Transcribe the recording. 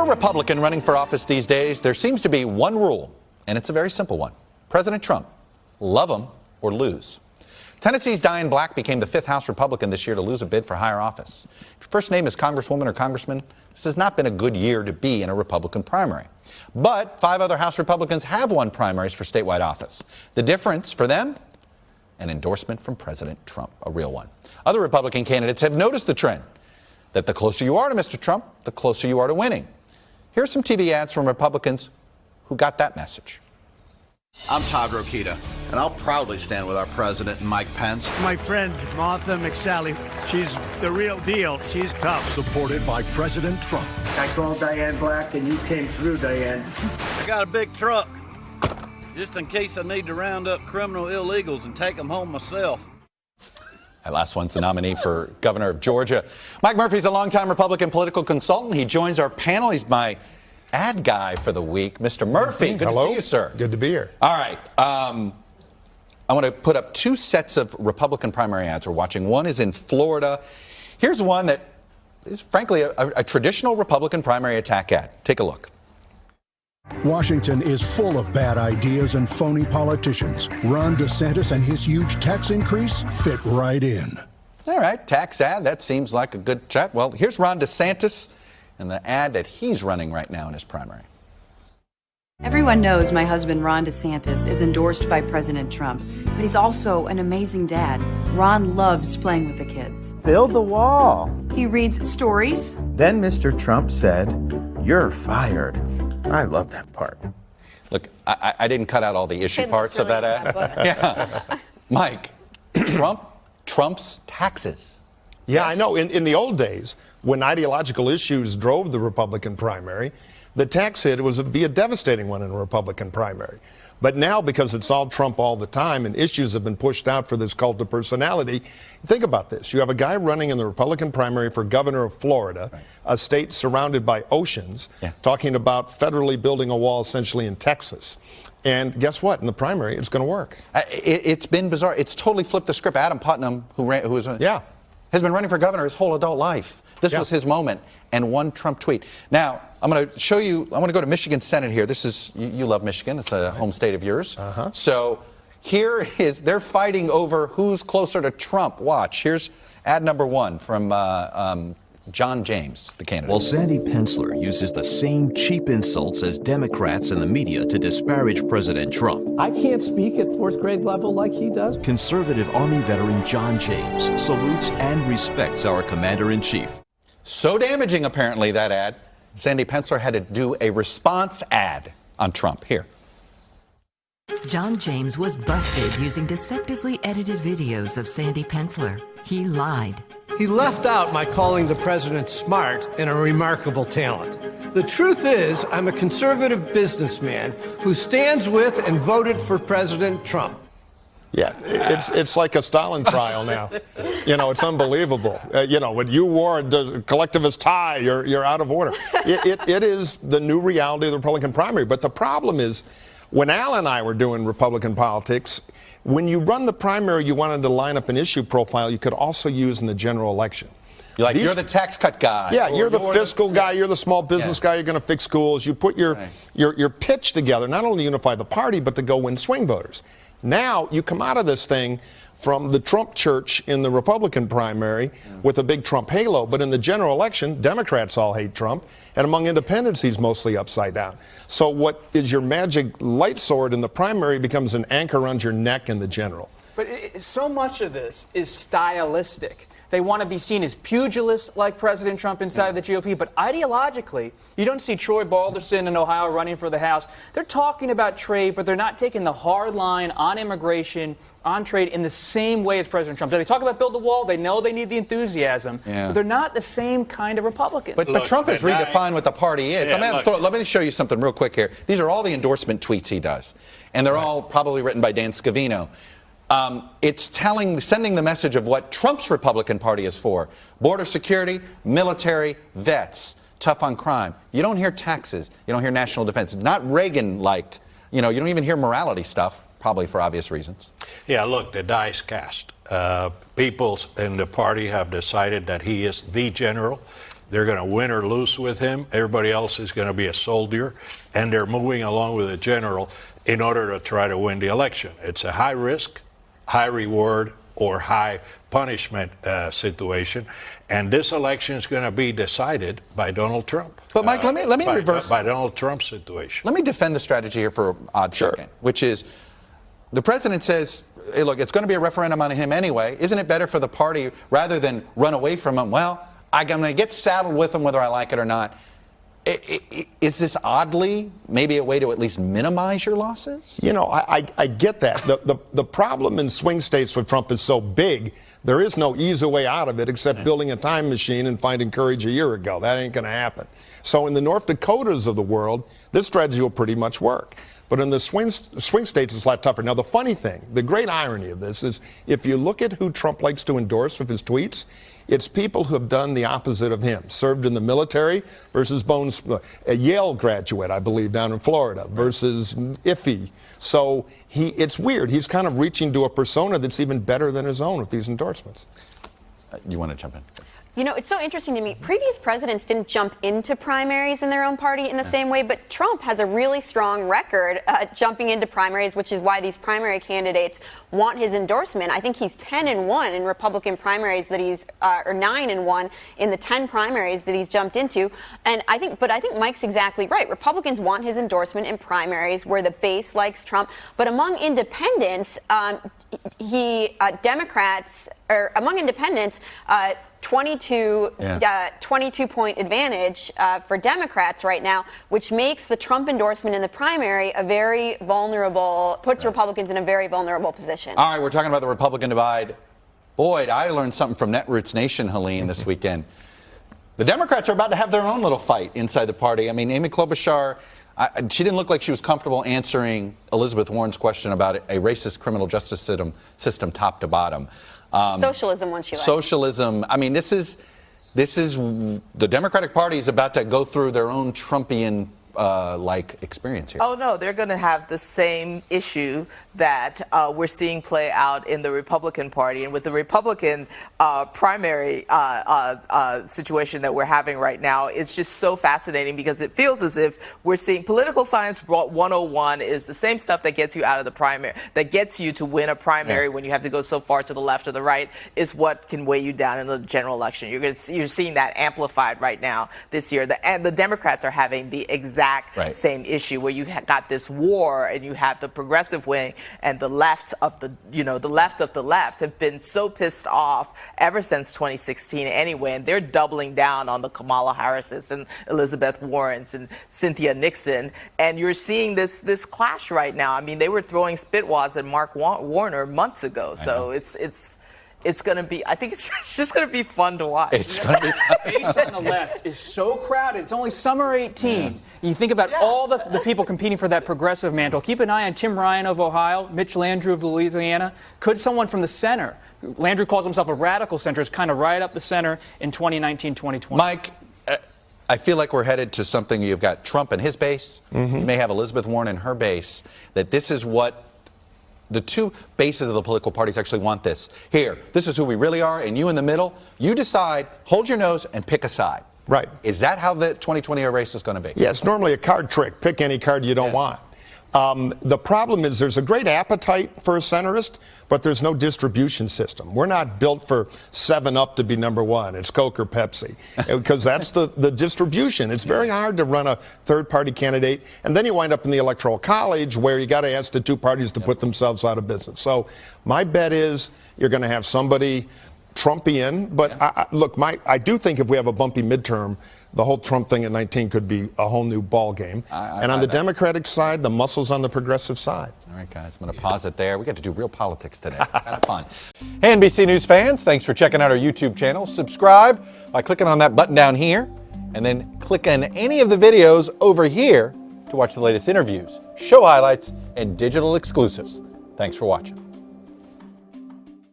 you're a Republican running for office these days, there seems to be one rule, and it's a very simple one. President Trump, love him or lose. Tennessee's Diane Black became the 5th House Republican this year to lose a bid for higher office. If your first name is Congresswoman or Congressman, this has not been a good year to be in a Republican primary. But 5 other House Republicans have won primaries for statewide office. The difference for them? An endorsement from President Trump, a real one. Other Republican candidates have noticed the trend that the closer you are to Mr. Trump, the closer you are to winning. Here's some TV ads from Republicans who got that message. I'm Todd Rokita, and I'll proudly stand with our president and Mike Pence. My friend, Martha McSally, she's the real deal. She's tough. Supported by President Trump. I called Diane Black, and you came through, Diane. I got a big truck, just in case I need to round up criminal illegals and take them home myself. That last one's the nominee for governor of Georgia. Mike Murphy's a longtime Republican political consultant. He joins our panel. He's my ad guy for the week. Mr. Murphy, good to see you, sir. Good to be here. All right. I want to put up 2 sets of Republican primary ads we're watching. One is in Florida. Here's one that is, frankly, a traditional Republican primary attack ad. Take a look. Washington is full of bad ideas and phony politicians. Ron DeSantis and his huge tax increase fit right in. All right, tax ad. That seems like a good chat. Well, here's Ron DeSantis and the ad that he's running right now in his primary. Everyone knows my husband, Ron DeSantis, is endorsed by President Trump, but he's also an amazing dad. Ron loves playing with the kids. Build the wall. He reads stories. Then Mr. Trump said, "You're fired." I love that part. Look, I didn't cut out all the issue parts of that ad. Yeah. Mike, Trump's taxes. Yeah, yes. I know. In the old days, when ideological issues drove the Republican primary, the tax hit would be a devastating one in a Republican primary. But now, because it's all Trump all the time and issues have been pushed out for this cult of personality, think about this. You have a guy running in the Republican primary for governor of Florida, right, a state surrounded by oceans, talking about federally building a wall essentially in Texas. And guess what? In the primary, it's going to work. It's been bizarre. It's totally flipped the script. Adam Putnam, has been running for governor his whole adult life. This was his moment, and one Trump tweet. Now, I'm going to show you, I want to go to Michigan Senate here. This is, you love Michigan. It's a home state of yours. So here is, they're fighting over who's closer to Trump. Watch. Here's ad number 1 from John James, the candidate. While Sandy Pensler uses the same cheap insults as Democrats and the media to disparage President Trump. I can't speak at 4th grade level like he does. Conservative Army veteran John James salutes and respects our commander-in-chief. So damaging, apparently, that ad. Sandy Pensler had to do a response ad on Trump. Here. John James was busted using deceptively edited videos of Sandy Pensler. He lied. He left out my calling the president smart and a remarkable talent. The truth is, I'm a conservative businessman who stands with and voted for President Trump. Yeah, it's like a Stalin trial now. You know, it's unbelievable. You know, when you wore a collectivist tie, you're out of order. It is the new reality of the Republican primary. But the problem is, when Al and I were doing Republican politics, when you run the primary, you wanted to line up an issue profile you could also use in the general election. You're the tax cut guy. Yeah, you're the fiscal guy, you're the small business guy, you're going to fix schools. You put your pitch together, not only to unify the party, but to go win swing voters. Now, you come out of this thing from the Trump church in the Republican primary with a big Trump halo, but in the general election, Democrats all hate Trump, and among independents, he's mostly upside down. So what is your magic light sword in the primary becomes an anchor around your neck in the general. But so much of this is stylistic. They want to be seen as pugilists like President Trump inside of the GOP, but ideologically, you don't see Troy Balderson in Ohio running for the House. They're talking about trade, but they're not taking the hard line on immigration, on trade in the same way as President Trump. They talk about build the wall. They know they need the enthusiasm, but they're not the same kind of Republicans. But Trump has redefined what the party is. Let me show you something real quick here. These are all the endorsement tweets he does, and they're all probably written by Dan Scavino. It's sending the message of what Trump's Republican Party is for. Border security, military, vets, tough on crime. You don't hear taxes. You don't hear national defense. It's not Reagan-like. You don't even hear morality stuff, probably for obvious reasons. Yeah, look, the die's cast. People in the party have decided that he is the general, They're going to win or lose with him. Everybody else is going to be a soldier, and they're moving along with a general in order to try to win the election. It's a high risk, high reward, or high punishment situation. And this election is going to be decided by Donald Trump. But Mike, let me reverse. By Donald Trump's situation. Let me defend the strategy here for an odd second, which is the president says, hey, look, it's going to be a referendum on him anyway. Isn't it better for the party, rather than run away from him? Well, I'm going to get saddled with him whether I like it or not. Is this oddly maybe a way to at least minimize your losses? You know, I get that. The problem in swing states with Trump is so big, there is no easy way out of it except building a time machine and finding courage a year ago. That ain't going to happen. So in the North Dakotas of the world, this strategy will pretty much work. But in the swing states, it's a lot tougher. Now, the funny thing, the great irony of this is if you look at who Trump likes to endorse with his tweets, it's people who have done the opposite of him, served in the military versus a Yale graduate, I believe, down in Florida versus Iffy. So it's weird. He's kind of reaching to a persona that's even better than his own with these endorsements. You want to jump in? You know, it's so interesting to me. Previous presidents didn't jump into primaries in their own party in the same way, but Trump has a really strong record jumping into primaries, which is why these primary candidates want his endorsement. I think he's 10-1 in Republican primaries that he's, or 9-1 in the 10 primaries that he's jumped into. And I think Mike's exactly right. Republicans want his endorsement in primaries where the base likes Trump, but among independents, Democrats, or among independents, 22-point advantage for Democrats right now, which makes the Trump endorsement in the primary a very vulnerable, puts Republicans in a very vulnerable position. All right, we're talking about the Republican divide. Boy, I learned something from Netroots Nation, Helene, this weekend. The Democrats are about to have their own little fight inside the party. I mean, Amy Klobuchar, she didn't look like she was comfortable answering Elizabeth Warren's question about a racist criminal justice system top to bottom. Socialism, once you like. Socialism. I mean, this is the Democratic Party is about to go through their own Trumpian like experience here. Oh no, they're going to have the same issue that we're seeing play out in the Republican Party, and with the Republican primary situation that we're having right now, it's just so fascinating because it feels as if we're seeing political science 101 is the same stuff that gets you out of the primary, that gets you to win a primary when you have to go so far to the left or the right, is what can weigh you down in the general election. You're seeing that amplified right now this year, and the Democrats are having the exact same issue where you got this war, and you have the progressive wing and the left of the left of the left have been so pissed off ever since 2016 anyway, and they're doubling down on the Kamala Harris's and Elizabeth Warren's and Cynthia Nixon, and you're seeing this clash right now. I mean, they were throwing spitwads at Mark Warner months ago, so it's going to be, I think it's just going to be fun to watch. It's going to be fun. Base on the left is so crowded. It's only summer 18. You think about all the people competing for that progressive mantle. Keep an eye on Tim Ryan of Ohio, Mitch Landrieu of Louisiana. Could someone from the center, Landrieu calls himself a radical centrist, kind of right up the center in 2019, 2020. Mike, I feel like we're headed to something. You've got Trump and his base. You may have Elizabeth Warren and her base. That this is what the two bases of the political parties actually want this. Here, this is who we really are, and you in the middle, you decide, hold your nose, and pick a side. Right. Is that how the 2020 race is going to be? Yeah, it's normally a card trick. Pick any card you don't want. The problem is there's a great appetite for a centrist, but there's no distribution system. We're not built for 7-Up to be number one. It's Coke or Pepsi, because that's the distribution. It's very hard to run a third-party candidate, and then you wind up in the Electoral College where you got to ask the two parties to put themselves out of business. So my bet is you're going to have somebody Trumpian, but look, I do think if we have a bumpy midterm, the whole Trump thing at 19 could be a whole new ball game. And on the Democratic side, the muscle's on the progressive side. All right, guys, I'm going to pause it there. We got to do real politics today. Kind of fun. Hey, NBC News fans, thanks for checking out our YouTube channel. Subscribe by clicking on that button down here, and then click on any of the videos over here to watch the latest interviews, show highlights, and digital exclusives. Thanks for watching.